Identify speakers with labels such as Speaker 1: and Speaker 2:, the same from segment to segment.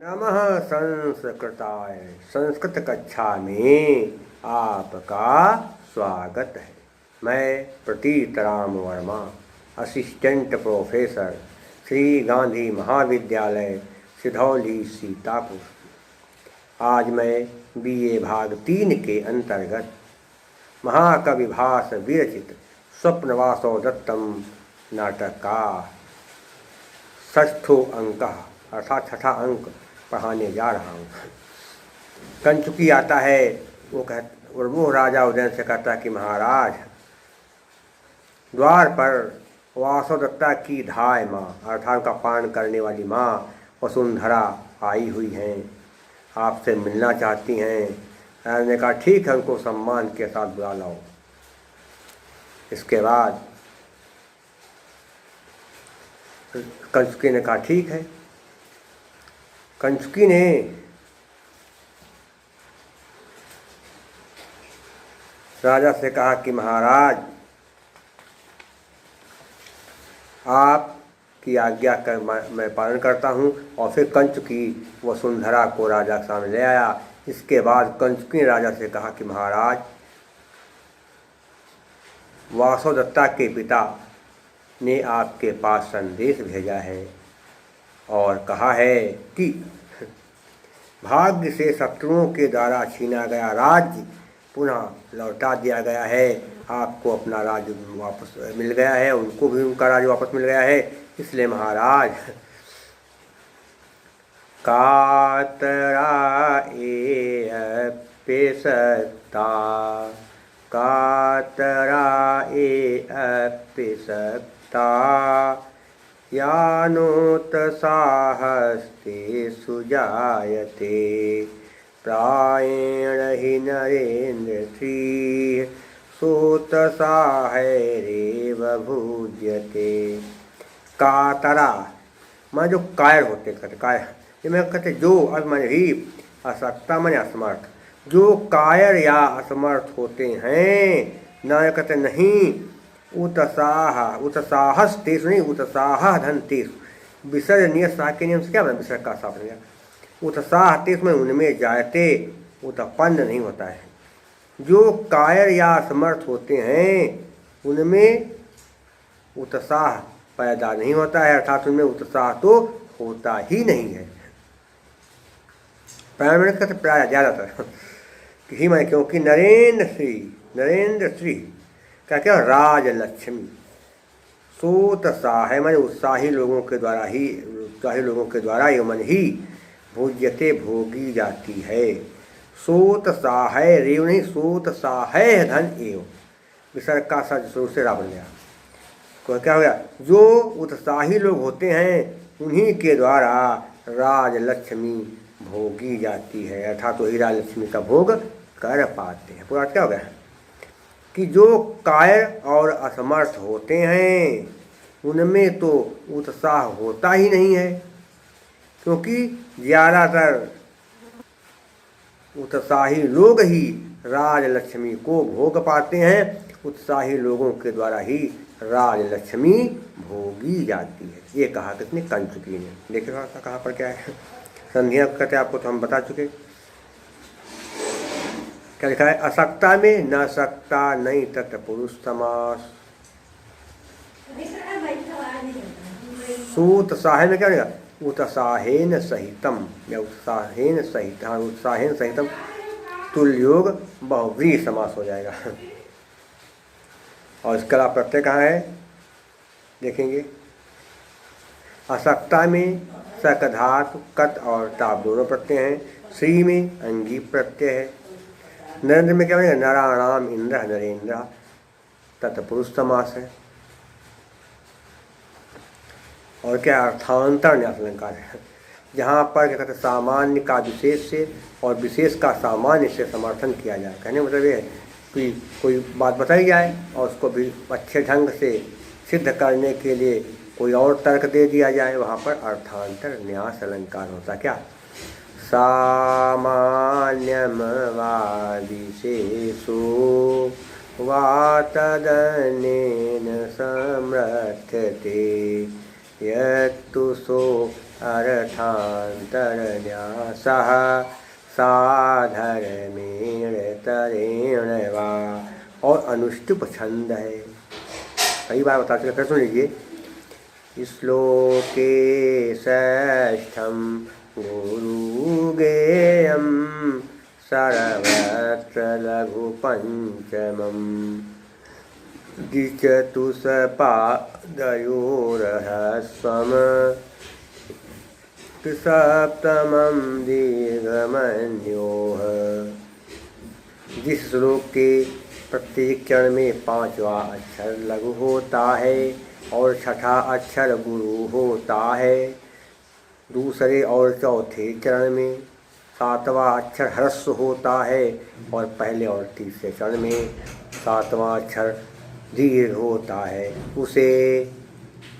Speaker 1: नमः संस्कृताय। संस्कृत कक्षा में आपका स्वागत है। मैं प्रतीत राम वर्मा, असिस्टेंट प्रोफेसर, श्री गांधी महाविद्यालय, सिधौली, सीतापुर। आज मैं BA भाग 3 के अंतर्गत महाकवि भास विरचित स्वप्नवासो दत्तम नाटक का षष्ठो अंक अर्थात छठा अंक पढ़ाने जा रहा हूँ। कंचुकी आता है, वो राजा उदयन से कहता है कि महाराज, द्वार पर वासोदत्ता की धाय माँ अर्थात का पान करने वाली माँ वसुंधरा आई हुई हैं, आपसे मिलना चाहती हैं। राजा ने कहा ठीक है, उनको सम्मान के साथ बुला लाओ। इसके बाद कंचुकी ने कहा ठीक है। कंचुकी ने राजा से कहा कि महाराज, आपकी आज्ञा का मैं पालन करता हूँ। और फिर कंचुकी वसुंधरा को राजा के सामने ले आया। इसके बाद कंचुकी ने राजा से कहा कि महाराज, वासोदत्ता के पिता ने आपके पास संदेश भेजा है और कहा है कि भाग्य से शत्रुओं के द्वारा छीना गया राज्य पुनः लौटा दिया गया है। आपको अपना राज्य वापस मिल गया है, उनको भी उनका राज्य वापस मिल गया है। इसलिए महाराज, कातरा ए अप्यसक्ता, कातरा ए अप्यसक्ता, यानोत साहस्ते सुजायते, प्रायेण हि नरेन्द्र श्री सूत साहैरेव भूज्यते। कातरा मैं जो कायर होते कहते, कायर ये मैं कहते जो, अब मैंने ही असक्ता मैंने असमर्थ, जो कायर या असमर्थ होते हैं ना, कहते नहीं उत्साह, उत्साहस तेसु नहीं, उत्साह धन तेसु, विसर्जनीय साह के नियम से क्या बना, विसर्ग का साफ गया। उत्साह तेस में उनमें जायते, उत्पन्न नहीं होता है। जो कायर या असमर्थ होते हैं उनमें उत्साह पैदा नहीं होता है, अर्थात उनमें उत्साह तो होता ही नहीं है। प्रायण कहते प्राय ज़्यादातर किसी में, क्योंकि नरेंद्र श्री क्या राजलक्ष्मी सूतसाह है, मैंने उत्साही लोगों के द्वारा यमन ही भोज्यते भोगी जाती है। सूतसाह रेव नहीं, सूतसाह धन एव, विसर्ग का सज शुरू से रा बन गया। तो क्या हो गया, जो उत्साही लोग होते हैं उन्हीं के द्वारा राजलक्ष्मी भोगी जाती है, अर्थात वही राजलक्ष्मी का भोग कर पाते हैं। पूरा क्या हो गया कि जो कायर और असमर्थ होते हैं उनमें तो उत्साह होता ही नहीं है, क्योंकि ज़्यादातर उत्साही लोग ही राजलक्ष्मी को भोग पाते हैं। उत्साही लोगों के द्वारा ही राजलक्ष्मी भोगी जाती है। ये कहा किसने, कंचुकी ने। देखिए कहाँ पर क्या है, संधियाँ कहते आपको तो हम बता चुके। क्या लिखा है, असक्ता में न सकता नहीं तत्पुरुष समास। सूत साहे में क्या लिखा, उत्साहेन सहितम या उत्साहेन सहित, हाँ उत्साहेन सहितम तुल्योग बहुव्रीहि समास हो जाएगा। और इसका अलावा प्रत्यय कहाँ है देखेंगे। असक्ता में सक धातु कत और ताप दोनों प्रत्यय हैं। श्री में अंगी प्रत्यय है। नरेंद्र में क्या बनेगा, नराणाम इंद्र नरेंद्र तत्पुरुष समास है। और क्या अर्थांतर न्यास अलंकार है, जहाँ पर क्या कहते हैं सामान्य का विशेष से और विशेष का सामान्य से समर्थन किया जाए। कहने मतलब ये है कि कोई बात बताई जाए और उसको भी अच्छे ढंग से सिद्ध करने के लिए कोई और तर्क दे दिया जाए, वहाँ पर अर्थांतर न्यास अलंकार होता। क्या सामान्यम वा विशेषो वा तदनेन समर्थते यत्तु सो अर्थान्तरन्यासः साधर्मेण तरेण वा। और अनुष्टुप छंद है, कई बार बता चुके, फिर सुन लीजिए। श्लोके षष्ठं गुरुगेयं सर्वत्र लघुपञ्चमम् द्विचतुष्पादयोर्ह्रस्वम् सप्तमं दीर्घमन्योः। जिस श्लोक के प्रत्येक चरण में 5वां अक्षर लघु होता है और 6ठा अक्षर गुरु होता है, दूसरे और चौथे चरण में 7वां अक्षर ह्रस्व होता है और पहले और तीसरे चरण में 7वां अक्षर दीर्घ होता है, उसे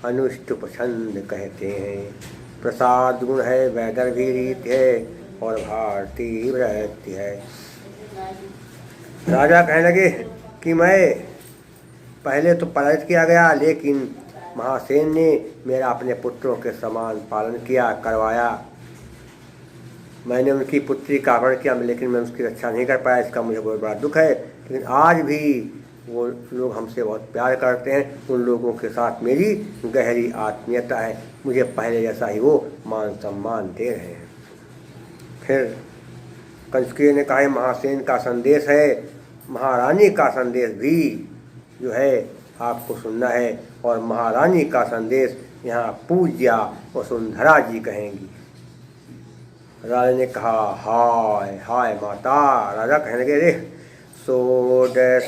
Speaker 1: अनुष्टुप छंद कहते हैं। प्रसाद गुण है, वैदर्भी रीति है और भारतीय वृत्ति है। राजा कहने लगे कि मैं पहले तो पराजित किया गया, लेकिन महासेन ने मेरा अपने पुत्रों के समान पालन किया, करवाया। मैंने उनकी पुत्री का अपहरण किया, लेकिन मैं उसकी रक्षा नहीं कर पाया, इसका मुझे बहुत बड़ा दुख है। लेकिन आज भी वो लोग हमसे बहुत प्यार करते हैं, उन लोगों के साथ मेरी गहरी आत्मीयता है, मुझे पहले जैसा ही वो मान सम्मान दे रहे हैं। फिर कंचुकी ने कहा, महासेन का संदेश है, महारानी का संदेश भी जो है आपको सुनना है, और महारानी का संदेश यहाँ पूज्या वसुंधरा जी कहेंगी। राजा ने कहा, हाय हाय माता। राजा कहने लगे, रे षोडशान्तः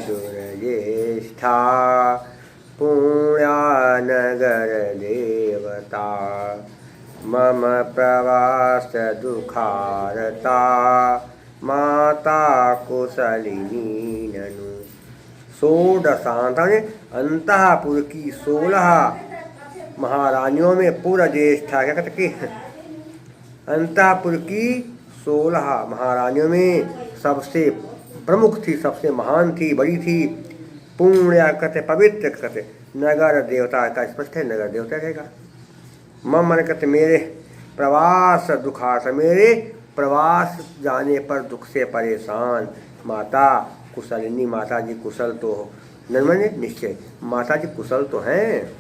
Speaker 1: दुर्ज्येष्ठा पुण्यानगर देवता मम प्रवास दुखारता माता कुशलिनी ननु। 16 ने अंतःपुर की 16 महारानियों में पूरा ज्येष्ठा, क्या कहते कि अंतःपुर की 16 महारानियों में सबसे प्रमुख थी, सबसे महान थी, बड़ी थी। पुण्य कहते पवित्र, कहते नगर देवता का स्पष्ट है, नगर देवता कहेगा। मम मन कहते मेरे प्रवास दुखास, मेरे प्रवास जाने पर दुख से परेशान। माता कुशलिनी, माता जी कुशल तो हो, नर्मने निश्चय माता जी कुशल तो हैं।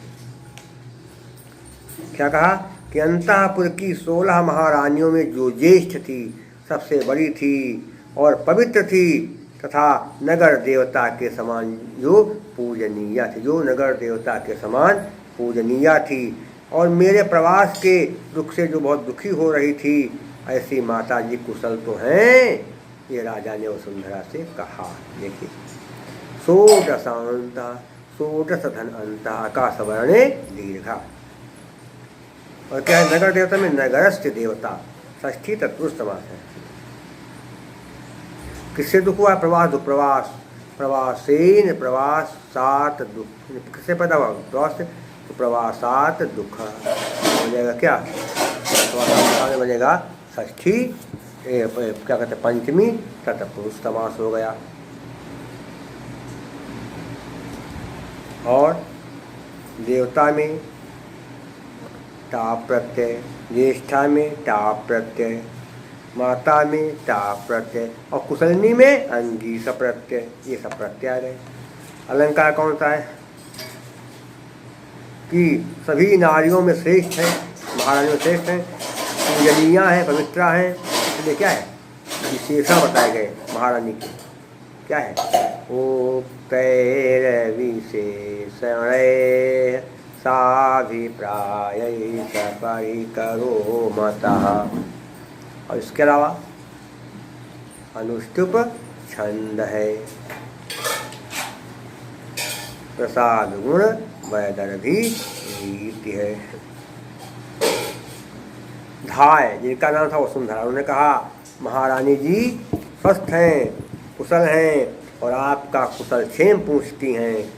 Speaker 1: क्या कहा कि अंतःपुर की 16 महारानियों में जो ज्येष्ठ थी, सबसे बड़ी थी और पवित्र थी, तथा नगर देवता के समान जो पूजनीय थी, जो नगर देवता के समान पूजनीय थी, और मेरे प्रवास के दुख से जो बहुत दुखी हो रही थी, ऐसी माता जी कुशल तो हैं। ये राजा ने वसुंधरा से कहा। देखिए, षोडशान्ता षोडश धन अंता आकाशवर्णे दीर्घा। और क्या है, नगर देवता में नगरस्थ देवता, षष्ठी तत्पुरुष समास है। किससे दुख हुआ? प्रवास दुख, प्रवास प्रवासेन प्रवास सात दुख, किससे पैदा हुआ? प्रवास से, तो प्रवासात दुख हो जाएगा। क्या प्रवास बनेगा? षष्ठी, क्या कहते हैं, पंचमी तत्पुरुष समास हो गया। और देवता में टाप प्रत्यय, ज्येष्ठा में टाप प्रत्यय, माता में टाप प्रत्यय, और कुशलिनी में अंगी स प्रत्यय। ये सब प्रत्यय आ गए। अलंकार कौन सा है? कि सभी नारियों में श्रेष्ठ है, महारानियों में श्रेष्ठ हैं, पूजनीया हैं, पवित्रा हैं। इसलिए क्या है, विशेषण बताए गए महारानी के। क्या है? उक्तैर्विशेषणैः साभिप्रायैः सपरिकरो मतः। और इसके अलावा अनुष्टुप छंद है, प्रसाद गुण वैदर्भी रीति है। धाय, जिनका नाम था वसुंधरा, उन्होंने कहा, महारानी जी स्वस्थ हैं, कुशल हैं, और आपका कुशल क्षेम पूछती हैं।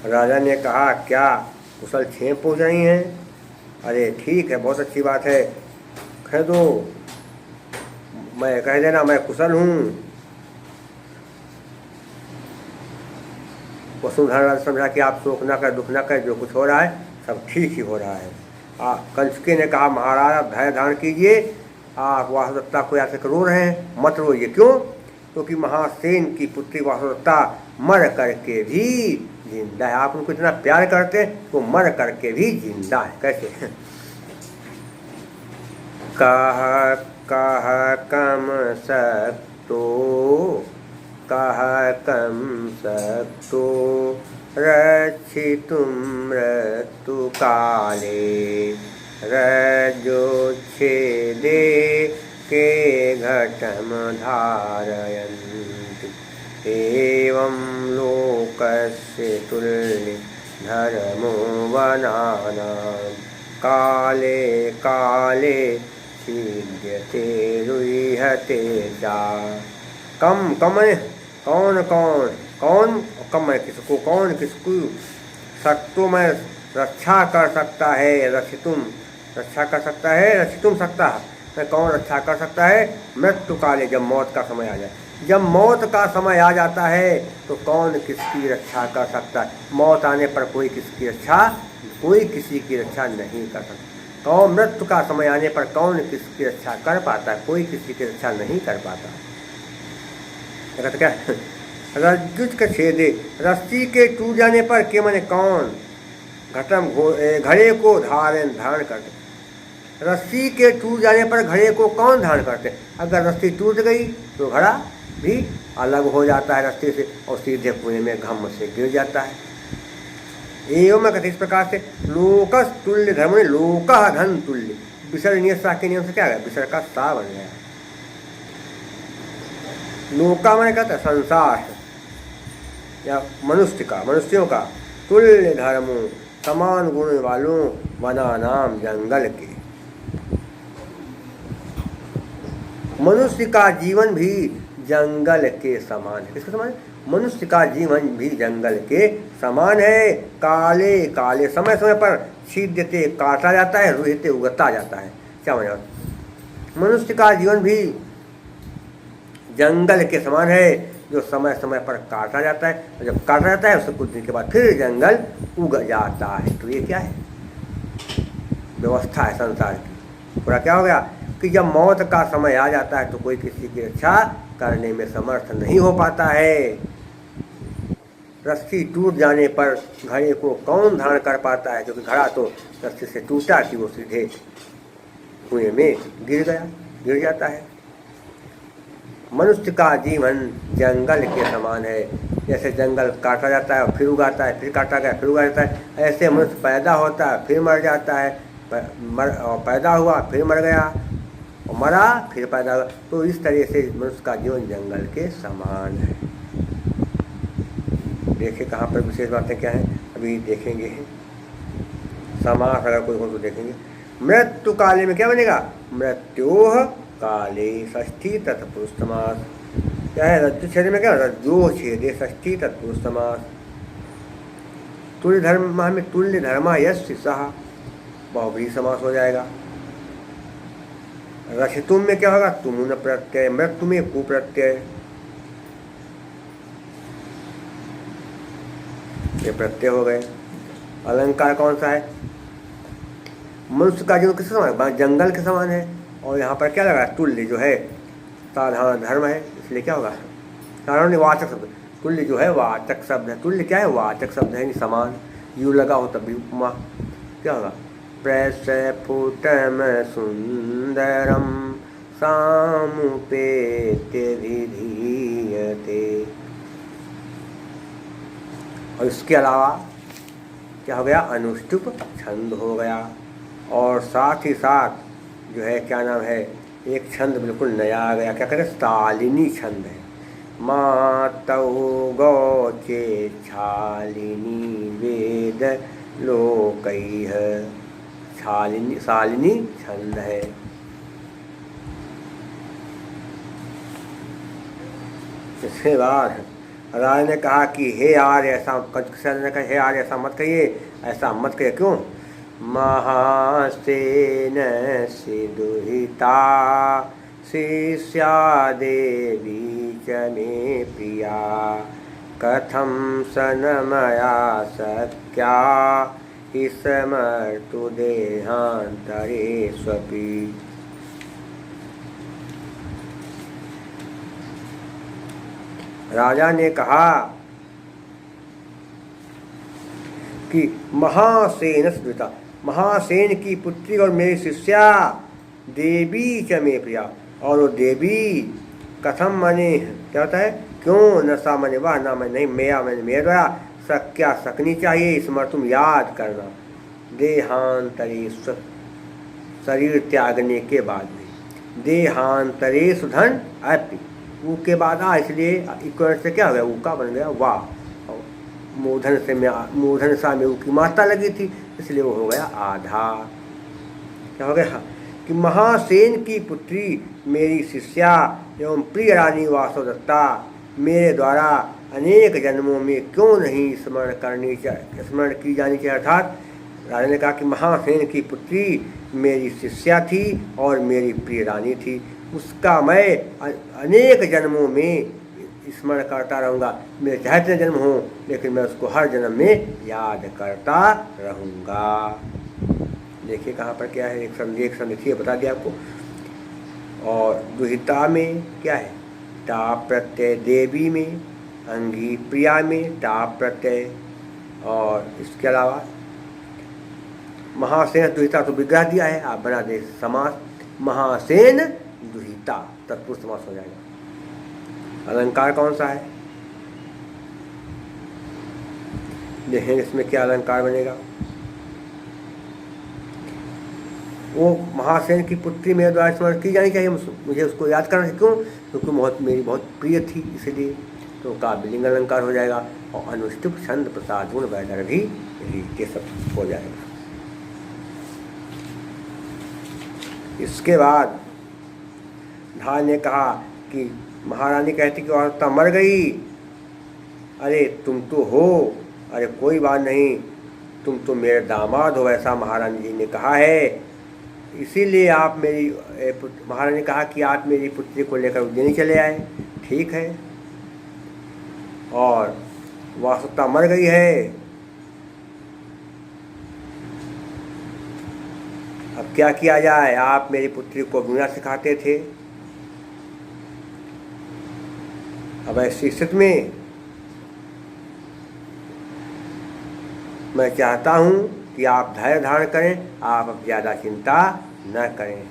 Speaker 1: राजा ने कहा, क्या कुशल क्षेम पूछ रही हैं? अरे ठीक है, बहुत अच्छी बात है, कह दो, मैं कह देना मैं कुशल हूँ। वसुंधरा समझा कि आप शोक न कर, दुख न कर, जो कुछ हो रहा है सब ठीक ही हो रहा है। कंचुके ने कहा महाराज आप धैर्य धारण कीजिए, आप वासुदत्ता को याद करके रो रहे हैं, मत रोइए। क्यों? क्योंकि महासेन की पुत्री वासुदत्ता मर करके भी जिंदा है। आप उनको इतना प्यार करते हैं, वो मर करके भी जिंदा है। कैसे? कह कह कम सक्तो, कह कम सक्तो रक्षितुं मृत्यु काले, रज्जोच्छेदे के घटम धारयन्ति, एवं लोकस्य तुल्य धर्मो वनानां, काले काले छिद्यते रुह्यते चा। कम कम है कौन कौन, कौन कम है किसको, कौन किसको, सक्तो में रक्षा कर सकता है, रक्षितुम रक्षा कर सकता है, रक्षितुम सकता है मैं कौन रक्षा कर सकता है, मृत्यु काले जब मौत का समय आ जाए। जब मौत का समय आ जाता है तो कौन किसकी रक्षा कर सकता है? मौत आने पर कोई किसकी रक्षा, कोई किसी की रक्षा नहीं कर सकता। कौन मृत्यु का समय आने पर कौन किसकी रक्षा कर पाता है? कोई किसी की रक्षा नहीं कर पाता। क्या? रज्जुच के छेदे, रस्सी के टूट जाने पर के माने कौन, घटम घड़े को धारण करते। रस्सी के टूट जाने पर घड़े को कौन धारण करते? अगर रस्सी टूट गई तो घड़ा भी अलग हो जाता है रस्सी से और सीधे कुएं में घम से गिर जाता है। एवं कहते इस प्रकार से लोकस तुल्य धर्म, लोका धन तुल्य, विसर्जनीय सा के नियम से क्या है, विसर्ग का सा बन गया। लोका मैंने कहता है संसार या मनुष्य का, मनुष्यों का, तुल्य धर्मों समान गुण वालों, वना नाम जंगल के। मनुष्य का जीवन भी जंगल के समान है। किसके समान है? मनुष्य का जीवन भी जंगल के समान है। काले काले समय समय पर छिद्यते काटा जाता है, रुह्यते उगता जाता है। क्या मतलब? मनुष्य का जीवन भी जंगल के समान है, जो समय समय पर काटा जाता है, और जब काटा जाता है उससे कुछ दिन के बाद फिर जंगल उग जाता है। तो ये क्या है? व्यवस्था है संसार की। पूरा क्या हो गया कि जब मौत का समय आ जाता है तो कोई किसी की रक्षा करने में समर्थ नहीं हो पाता है। रस्सी टूट जाने पर घड़े को कौन धारण कर पाता है? क्योंकि घड़ा तो रस्सी से टूटा कि वो सीधे कुएं में गिर जाता है। मनुष्य का जीवन जंगल के समान है। जैसे जंगल काटा जाता है और फिर उगाता है, फिर काटा गया फिर उगा जाता है, ऐसे मनुष्य पैदा होता है फिर मर जाता है, पैदा हुआ फिर मर गया, और मरा फिर पैदा हुआ। तो इस तरह से मनुष्य का जीवन जंगल के समान है। देखिए कहाँ पर विशेष बातें क्या हैं, अभी देखेंगे। समास अगर कोई हो तो देखेंगे। मृत्यु काले में क्या बनेगा? मृत्योह काले षष्ठी तत्पुरुष समास। क्या है? रज्जु छेदे में क्या? रज्जो छेदे षष्ठी तत्पुरुष समास। तुल्य धर्म में तुल्य धर्मा यश सह बहुव्रीहि समास हो जाएगा। रक्षितुम में क्या होगा? तुमुन प्रत्यय, मृत्यु में कुप्रत्यय, ये प्रत्यय हो गए। अलंकार कौन सा है? मनुष्य का जीवन किसके समान? जंगल के समान है। और यहाँ पर क्या लगा? तुल्य जो है साधारण धर्म है, इसलिए क्या होगा? साधारण वाचक शब्द, तुल्य जो है वाचक शब्द है। तुल्य क्या है? वाचक शब्द है, समान। यू लगा हो तब भी उपमा क्या होगा? प्रस्फुटम सुंदरम सामुपेत्य विधीयते। और इसके अलावा क्या हो गया? अनुष्टुप छंद हो गया। और साथ ही साथ जो है क्या नाम है, एक छंद बिल्कुल नया आ गया। क्या कहते हैं? शालिनी छंद है। मातौ गौचे छालिनी वेद लोकैः, शालिनी छंद है। इसके बाद राजा ने कहा कि हे आर्य ऐसा, ने कहा हे आर्य ऐसा मत कहिए, ऐसा मत कहिए। क्यों? महासेन दुहिता शिष्या देवी च मे प्रिया, कथम सनमया शक्या स्मर्तु देहान्तरेष्वपि। राजा ने कहा कि महासेन स्मृता, महासेन की पुत्री और मेरी शिष्या देवी च मे प्रिया। और वो देवी कथम माने क्या होता है, क्यों, नशा माने वाह, ना मैं नहीं, मेरा मैंने मेरे द्वारा सक्या सकनी चाहिए, स्मरण तुम याद करना, देहांतरेश शरीर त्यागने के बाद में, देहांतरेश धन अपि, ऊ के बाद आ, इसलिए इक्वल से क्या हो गया, ऊ का बन गया वाह, मूर्धन से में, मूर्धन सा में ऊ की मात्रा लगी थी, इसलिए वो हो गया आधा। क्या हो गया कि महासेन की पुत्री मेरी शिष्या एवं प्रिय रानी वासवदत्ता मेरे द्वारा अनेक जन्मों में क्यों नहीं स्मरण की जानी चाहिए। अर्थात राजा ने कहा कि महासेन की पुत्री मेरी शिष्या थी और मेरी प्रिय रानी थी, उसका मैं अनेक जन्मों में स्मरण करता रहूँगा। मेरे चाहे इतने जन्म हों, लेकिन मैं उसको हर जन्म में याद करता रहूँगा। देखिए कहाँ पर क्या है, एक संदेश बता दिया आपको। और दुहिता में क्या है, टा प्रत्यय, देवी में, अंगी प्रिया में टा प्रत्यय, और इसके अलावा महासेन दुहिता तो विग्रह दिया है, आप बना दे समास, महासेन दुहिता तत्पुरुष समास हो जाएगा। अलंकार कौन सा है, देखें इसमें क्या अलंकार बनेगा। वो महासेन की पुत्री मेरे द्वारा स्मरण की जानी चाहिए, मुझे उसको याद करना है, क्यों, क्योंकि मेरी बहुत प्रिय थी, इसलिए तो काव्यलिंग अलंकार हो जाएगा। और अनुष्टुप छंद प्रसाद गुण वैदर भी ये सब हो जाएगा। इसके बाद धार ने कहा कि महारानी कहती कि औरत मर गई, अरे तुम तो हो, अरे कोई बात नहीं, तुम तो मेरे दामाद हो, ऐसा महारानी जी ने कहा है, इसीलिए आप मेरी, महारानी ने कहा कि आप मेरी पुत्री को लेकर उज्जैन चले आए, ठीक है, और वासुता मर गई है, अब क्या किया जाए, आप मेरी पुत्री को वीणा सिखाते थे, अब ऐसी स्थिति में मैं चाहता हूँ कि आप धैर्य धारण करें, आप अब ज़्यादा चिंता न करें।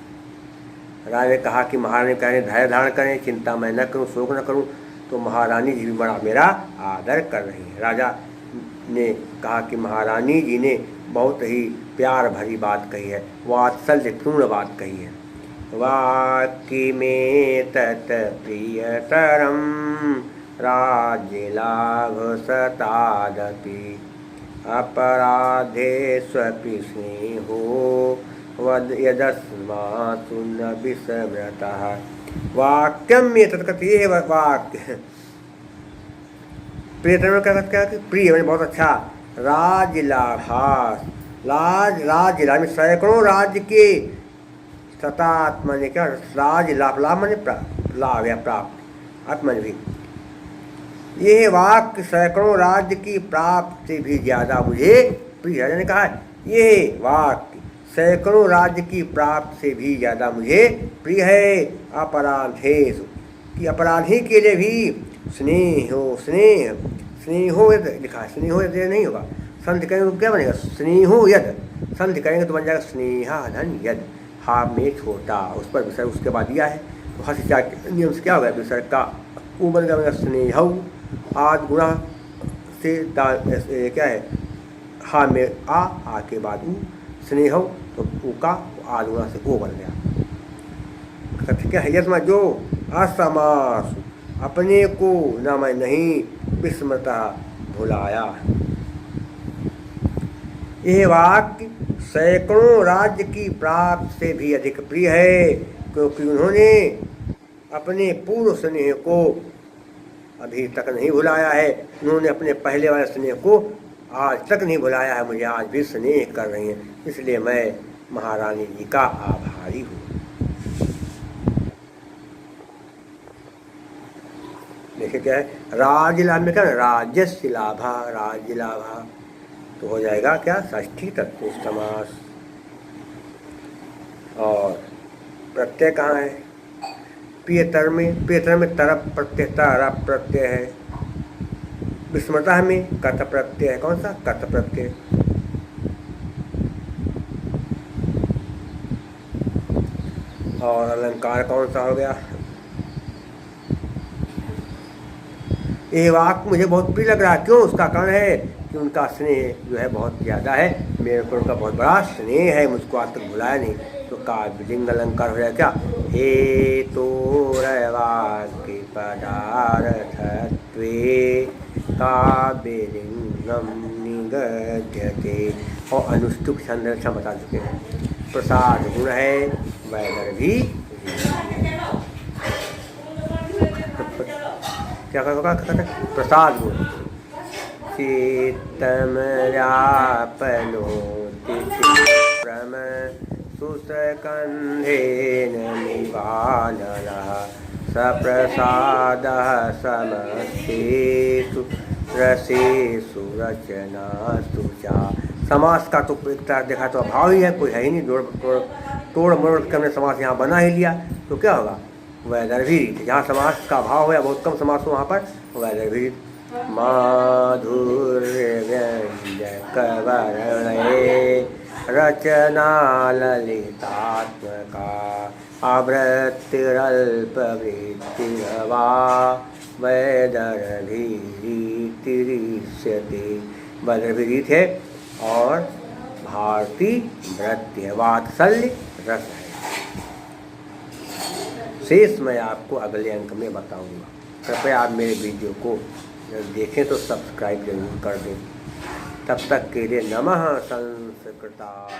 Speaker 1: राजा ने कहा कि महारानी कह रहे धैर्य धारण करें, चिंता मैं न करूं, शोक न करूं, तो महारानी जी भी बड़ा मेरा आदर कर रही हैं। राजा ने कहा कि महारानी जी ने बहुत ही प्यार भरी बात कही है, वात्सल्यपूर्ण बात कही है। वाक्य में तत् प्रियतरम राज्य लाभ सतादपि अपराधे स्वपि स्नेहो वद यदस्मातु न विस्मृतः। वाक्यम में तत्कथ, ये है वाक्य, प्रियतम का क्या, प्रिय मैंने बहुत अच्छा, राज्य लाभास, राज्य लाभ, सैकड़ों राज्य के सतात्मा ने क्या, राज्य लाभ, लाभ मैंने लाभ या प्राप्त, आत्मन भी, ये वाक्य सैकड़ों राज्य की प्राप्त से भी ज्यादा मुझे प्रिय है। ने कहा ये वाक्य सैकड़ों राज्य की प्राप्त से भी ज्यादा मुझे प्रिय है। अपराधेषु, कि अपराधी के लिए भी स्नेहो, स्नेहो यद लिखा है, स्नेहो यद नहीं होगा, संधि करेंगे तो क्या बनेगा, स्नेहो यद, संधि करेंगे तो बन जाएगा स्नेहा धन यद, हा में छोटा, उस पर विसर्ग उसके बाद दिया है, तो हंस नियम से क्या होगा, विसर्ग का ऊ बन गया स्नेह, आद गुणा से क्या है, हा में आ के बाद ऊ, स्नेह तो ऊ का आद गुणा से ओ बन गया। क्या है, यस्मा जो असमास, अपने को न मैं नहीं, विस्मृता भुलाया। यह वाक्य सैकड़ों राज्य की प्राप्त से भी अधिक प्रिय है, क्योंकि उन्होंने अपने पूर्व स्नेह को अभी तक नहीं भुलाया है, उन्होंने अपने पहले वाले स्नेह को आज तक नहीं भुलाया है, मुझे आज भी स्नेह कर रही हैं, इसलिए मैं महारानी जी का आभारी हूँ। देखिए क्या है, राज्य लाभ में क्या, राज्यस्य लाभा, राज्य लाभा, तो हो जाएगा क्या, षष्ठी तत्पुरुष समास। और प्रत्यय कहाँ है, पियतर में, पियतर में तरप प्रत्यय, तरप प्रत्यय है। विस्मृता में कथ प्रत्यय है, कौन सा, कथ प्रत्यय। और अलंकार कौन सा हो गया, ये वाक्य मुझे बहुत प्रिय लग रहा है। क्यों, उसका कारण है कि उनका स्नेह जो है बहुत ज़्यादा है, मेरे को उनका बहुत बड़ा स्नेह है, मुझको आज तक भुलाया नहीं। तो काव्यलिंग अलंकार हो जाए क्या, हे तो वाक्य पदार्थत्वे काव्यलिंगम निगद्यते। और अनुष्टुप छंद रक्षा बता चुके हैं। प्रसाद गुण है, वैदर्भी क्या होगा, प्रसाद गुण। चित्तमयापनोतिप्रम सुसकन्धेन निवानलः सप्रसादः समस्तेषु रसेषु रचनास्तु च। समास का तो एक तरह देखा तो अभाव ही है, कोई है ही नहीं, तोड़ मरोड़ के हमने समास यहाँ बना ही लिया, तो क्या होगा, वैदर्भी। जहाँ समास का अभाव है, बहुत कम समास हो वहाँ पर वैदर्भी। माधुर्य व्यंजक वर्णये रचना ललितात्मका आवृत्तिरल्पवृत्तिर्वा वैदर्भीरितिरिष्यते। वैदर्भी है और भारती वृत्ति वात्सल्य रस है। शेष मैं आपको अगले अंक में बताऊंगा। कृपया आप मेरे वीडियो को जब देखें तो सब्सक्राइब जरूर कर दें। तब तक के लिए नमः संस्कृताय।